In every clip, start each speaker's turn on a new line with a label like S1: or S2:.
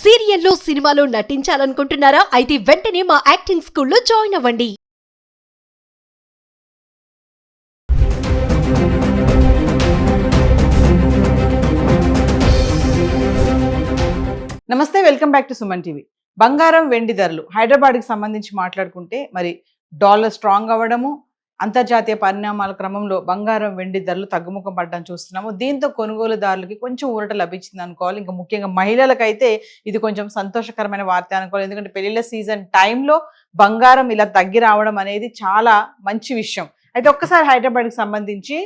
S1: సీరియల్లో సినిమాలో నటించాలనుకుంటున్నారా? అయితే వెంటనే మా యాక్టింగ్ స్కూల్లో జాయిన్ అవ్వండి.
S2: నమస్తే, welcome back to Suman TV. బంగారం వెండి ధరలు హైదరాబాద్కి సంబంధించి మాట్లాడుకుంటే మరి డాలర్ స్ట్రాంగ్ అవ్వడము, అంతర్జాతీయ పరిణామాల క్రమంలో బంగారం వెండి ధరలు తగ్గుముఖం పడడం చూస్తున్నాము. దీంతో కొనుగోలుదారులకి కొంచెం ఊరట లభించింది అనుకోవాలి. ఇంకా ముఖ్యంగా మహిళలకైతే ఇది కొంచెం సంతోషకరమైన వార్త అనుకోవాలి. ఎందుకంటే పెళ్లిళ్ళ సీజన్ టైంలో బంగారం ఇలా తగ్గి రావడం అనేది చాలా మంచి విషయం. అయితే ఒక్కసారి హైదరాబాద్కి సంబంధించి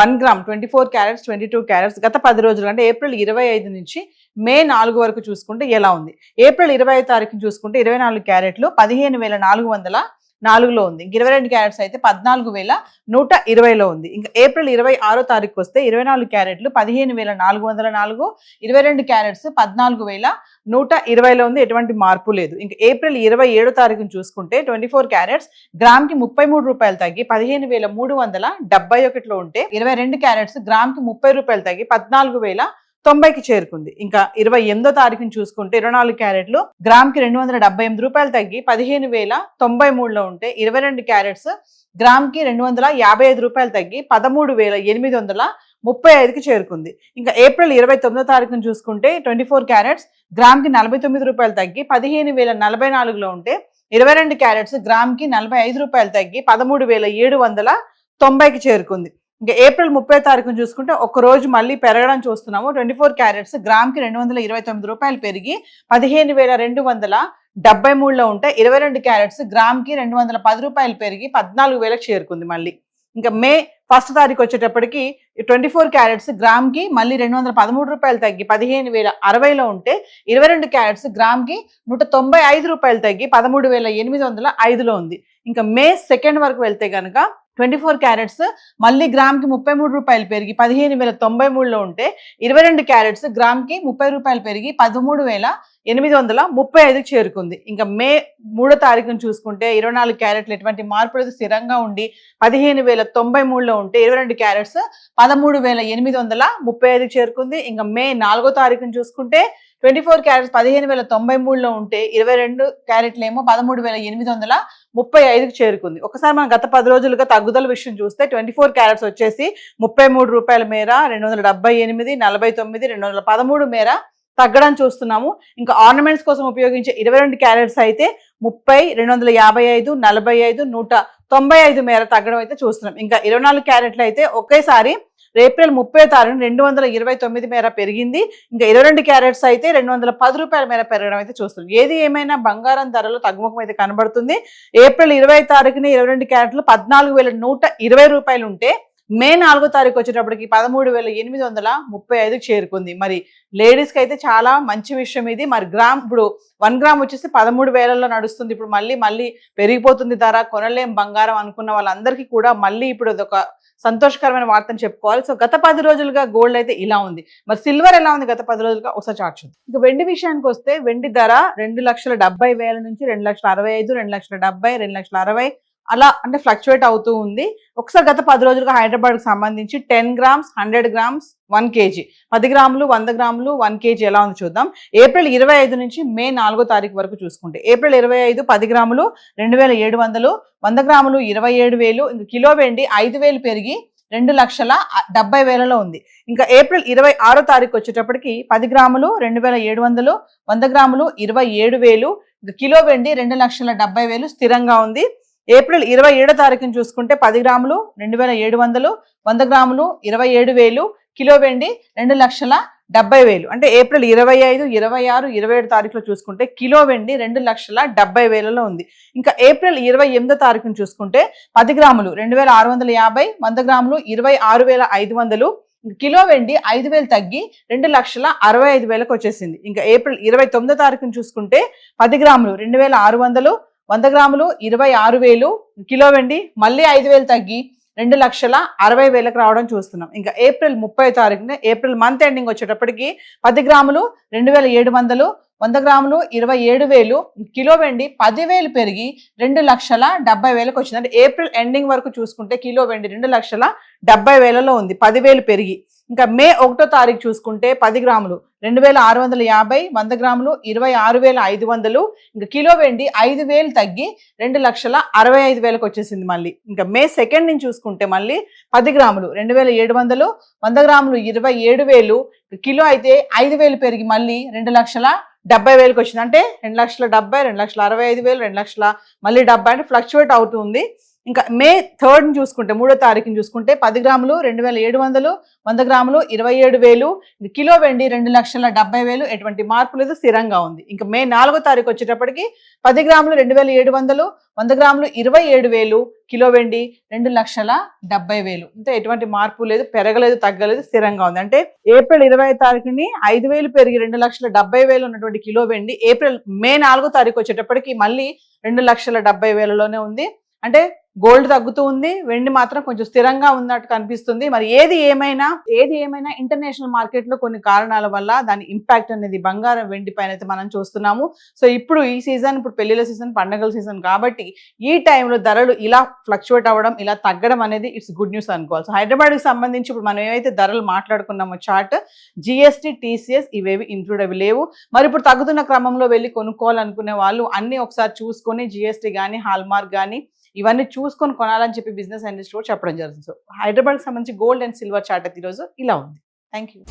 S2: 1 గ్రామ్ 24 క్యారెట్స్ 22 క్యారెట్స్ గత 10 రోజులు అంటే ఏప్రిల్ 25 నుంచి మే 4 వరకు చూసుకుంటే ఎలా ఉంది? ఏప్రిల్ 25 తారీఖుని చూసుకుంటే 24 క్యారెట్లు 15,404లో ఉంది. ఇంక 22 క్యారెట్స్ అయితే 14,120లో ఉంది. ఇంకా ఏప్రిల్ 26 తారీఖు వస్తే 24 క్యారెట్లు 15,404, 22 క్యారెట్స్ 14,120లో ఉంది. ఎటువంటి మార్పు లేదు. ఇంకా ఏప్రిల్ 27 తారీఖుని చూసుకుంటే 24 క్యారెట్స్ గ్రామ్కి 33 రూపాయలు తగ్గి 15,371లో ఉంటే 22 క్యారెట్స్ గ్రామ్కి 30 రూపాయలు తగ్గి 14,090కి చేరుకుంది. ఇంకా 28వ తారీఖుని చూసుకుంటే 24 క్యారెట్లు గ్రామ్కి 278 రూపాయలు తగ్గి 15,093లో ఉంటే 22 క్యారెట్స్ గ్రామ్కి 255 రూపాయలు తగ్గి 13,835కి చేరుకుంది. ఇంకా ఏప్రిల్ 29వ తారీఖుని చూసుకుంటే 24 క్యారెట్స్ గ్రామ్కి 49 రూపాయలు తగ్గి 15,044లో ఉంటే 22 క్యారెట్స్ గ్రామ్కి 45 రూపాయలు తగ్గి 13,790కి చేరుకుంది. ఇంకా ఏప్రిల్ 30 తారీఖున చూసుకుంటే ఒక రోజు మళ్ళీ పెరగడం చూస్తున్నాము. 24 క్యారెట్స్ గ్రామ్కి 229 రూపాయలు పెరిగి 15,273లో ఉంటే 22 క్యారెట్స్ గ్రామ్కి 210 రూపాయలు పెరిగి 14,000కి చేరుకుంది మళ్ళీ. ఇంకా మే 1 తారీఖు వచ్చేటప్పటికి 24 క్యారెట్స్ గ్రామ్కి మళ్ళీ 213 రూపాయలు తగ్గి 15,060లో ఉంటే 22 క్యారెట్స్ గ్రామ్కి 195 రూపాయలు తగ్గి 13,805లో ఉంది. ఇంకా మే 2 వరకు వెళ్తే కనుక 24 క్యారెట్స్ మళ్ళీ గ్రామ్కి 33 రూపాయలు పెరిగి 15,093లో ఉంటే 22 క్యారెట్స్ గ్రామ్కి 30 రూపాయలు పెరిగి 13,835కి చేరుకుంది. ఇంకా మే 3 తారీఖును చూసుకుంటే 24 క్యారెట్లు ఎటువంటి మార్పులు స్థిరంగా ఉండి 15,093లో ఉంటే 22 క్యారెట్స్ 13,835కి చేరుకుంది. ఇంకా మే 4 తారీఖును చూసుకుంటే 24 క్యారెట్స్ 15,093లో ఉంటే 22 క్యారెట్లు ఏమో 13,835కి చేరుకుంది. ఒకసారి మనం గత 10 రోజులుగా తగ్గుదల విషయం చూస్తే 24 క్యారెట్స్ వచ్చేసి 33 రూపాయల మేర 278, 49, 213 మేర తగ్గడం చూస్తున్నాము. ఇంకా ఆర్నమెంట్స్ కోసం ఉపయోగించే 22 క్యారెట్స్ అయితే 30, 255, 45, 195 మేర తగ్గడం అయితే చూస్తున్నాం. ఇంకా 24 క్యారెట్లు అయితే ఒకేసారి ఏప్రిల్ 30 తారీఖున 229 మేర పెరిగింది. ఇంకా 22 క్యారెట్స్ అయితే 210 రూపాయల మేర పెరగడం అయితే చూస్తున్నాం. ఏది ఏమైనా బంగారం ధరలో తగ్గుముఖం అయితే కనబడుతుంది. ఏప్రిల్ 20 తారీఖున 22 క్యారెట్లు 14,120 రూపాయలు ఉంటే మే 4 తారీఖు వచ్చేటప్పటికి 13,835కి చేరుకుంది. మరి లేడీస్కి అయితే చాలా మంచి విషయం ఇది. మరి గ్రామ్ ఇప్పుడు 1 గ్రామ్ వచ్చేసి 13,000లో నడుస్తుంది. ఇప్పుడు మళ్ళీ పెరిగిపోతుంది ధర, కొనలేం బంగారం అనుకున్న వాళ్ళందరికీ కూడా మళ్ళీ ఇప్పుడు అదొక సంతోషకరమైన వార్తను చెప్పుకోవాలి. సో గత 10 రోజులుగా గోల్డ్ అయితే ఇలా ఉంది. మరి సిల్వర్ ఎలా ఉంది గత 10 రోజులుగా ఒకసారి చార్ట్ చూద్దాం. ఇక వెండి విషయానికి వస్తే వెండి ధర 2,70,000 నుంచి 2,65,000, 2,70,000, 2,60,000 అలా అంటే ఫ్లక్చువేట్ అవుతూ ఉంది. ఒకసారి గత 10 రోజులుగా హైదరాబాద్కి సంబంధించి 10 గ్రామ్స్, 100 గ్రామ్స్, 1 కేజీ, 10 గ్రాములు, 100 గ్రాములు, 1 కేజీ ఎలా ఉంది చూద్దాం. ఏప్రిల్ 25 నుంచి మే 4 తారీఖు వరకు చూసుకుంటే ఏప్రిల్ 25 10 గ్రాములు 2,700, 100 గ్రాములు 27,000, ఇంకా కిలో వెండి 5,000 పెరిగి 2,70,000లో ఉంది. ఇంకా ఏప్రిల్ 26 తారీఖు వచ్చేటప్పటికి 10 గ్రాములు 2,700, 100 గ్రాములు 27,000, ఇంకా కిలో వెండి 2,70,000 స్థిరంగా ఉంది. ఏప్రిల్ 27 తారీఖుని చూసుకుంటే 10 గ్రాములు 2,700, 100 గ్రాములు 27,000, కిలో వెండి 2,70,000. అంటే ఏప్రిల్ 25, 26, 27 తారీఖులో చూసుకుంటే కిలో వెండి 2,70,000లో ఉంది. ఇంకా ఏప్రిల్ 28 తారీఖుని చూసుకుంటే 10 గ్రాములు 2,650, 100 గ్రాములు 26,500, కిలో వెండి 5,000 తగ్గి 2,65,000కి వచ్చేసింది. ఇంకా ఏప్రిల్ 29 తారీఖుని చూసుకుంటే 10 గ్రాములు 2,600, 100 గ్రాములు 26,000, కిలో వెండి మళ్ళీ 5,000 తగ్గి 2,60,000కి రావడం చూస్తున్నాం. ఇంకా ఏప్రిల్ 30 తారీఖున ఏప్రిల్ మంత్ ఎండింగ్ వచ్చేటప్పటికి 10 గ్రాములు 2,700, 100 గ్రాములు 27,000, కిలో వెండి 10,000 పెరిగి 2,70,000కి వచ్చింది. అంటే ఏప్రిల్ ఎండింగ్ వరకు చూసుకుంటే కిలో వెండి 2,70,000లో ఉంది, 10,000 పెరిగి. ఇంకా మే 1వ తారీఖు చూసుకుంటే 10 గ్రాములు 2650, 100 గ్రాములు 26,500, ఇంకా కిలో వెండి 5,000 తగ్గి 2,65,000కి వచ్చేసింది మళ్ళీ. ఇంకా మే 2nd నుంచి చూసుకుంటే మళ్ళీ 10 గ్రాములు 2,700, 100 గ్రాములు 27,000, కిలో అయితే 5,000 పెరిగి మళ్ళీ 2,70,000కి వచ్చింది. అంటే 2,70,000, 2,65,000, 2,00,000 మళ్ళీ 70 అంటే ఫ్లక్చువేట్ అవుతుంది. ఇంకా మే 3rd చూసుకుంటే 3వ తారీఖుని చూసుకుంటే 10 గ్రాములు 2,700, 100 గ్రాములు 27,000, కిలో వెండి 2,70,000, ఎటువంటి మార్పు లేదు, స్థిరంగా ఉంది. ఇంకా మే 4వ తారీఖు వచ్చేటప్పటికి 10 గ్రాములు 2,700, 100 గ్రాములు 27,000, కిలో వెండి 2,70,000. అంటే ఎటువంటి మార్పు లేదు, పెరగలేదు, తగ్గలేదు, స్థిరంగా ఉంది. అంటే ఏప్రిల్ 20వ తారీఖుని 5,000 పెరిగి 2,70,000 ఉన్నటువంటి కిలో వెండి మే 4వ తారీఖు వచ్చేటప్పటికి మళ్ళీ 2,70,000లోనే ఉంది. అంటే గోల్డ్ తగ్గుతూ ఉంది, వెండి మాత్రం కొంచెం స్థిరంగా ఉన్నట్టు కనిపిస్తుంది. మరి ఏది ఏమైనా ఇంటర్నేషనల్ మార్కెట్ లో కొన్ని కారణాల వల్ల దాని ఇంపాక్ట్ అనేది బంగారం వెండి పైన అయితే మనం చూస్తున్నాము. సో ఇప్పుడు ఈ సీజన్, ఇప్పుడు పెళ్లిళ్ళ సీజన్, పండుగల సీజన్ కాబట్టి ఈ టైంలో ధరలు ఇలా ఫ్లక్చువేట్ అవ్వడం, ఇలా తగ్గడం అనేది ఇట్స్ గుడ్ న్యూస్ అనుకోవాలి. సో హైదరాబాద్ కి సంబంధించి ఇప్పుడు మనం ఏవైతే ధరలు మాట్లాడుకున్నామో చార్ట్, జిఎస్టీ, టీసీఎస్ ఇవేవి ఇంక్లూడ్ అవి లేవు. మరి ఇప్పుడు తగ్గుతున్న క్రమంలో వెళ్ళి కొనుక్కోవాలనుకునే వాళ్ళు అన్ని ఒకసారి చూసుకొని జిఎస్టీ కానీ, హాల్మార్క్ కానీ ఇవన్నీ చూసుకొని కొనాలని చెప్పి బిజినెస్ అనలిస్ట్ కూడా చెప్పడం జరుగుతుంది. సో హైదరాబాద్కి సంబంధించి గోల్డ్ అండ్ సిల్వర్ చార్ట్ అయితే ఈరోజు ఇలా ఉంది. Thank you.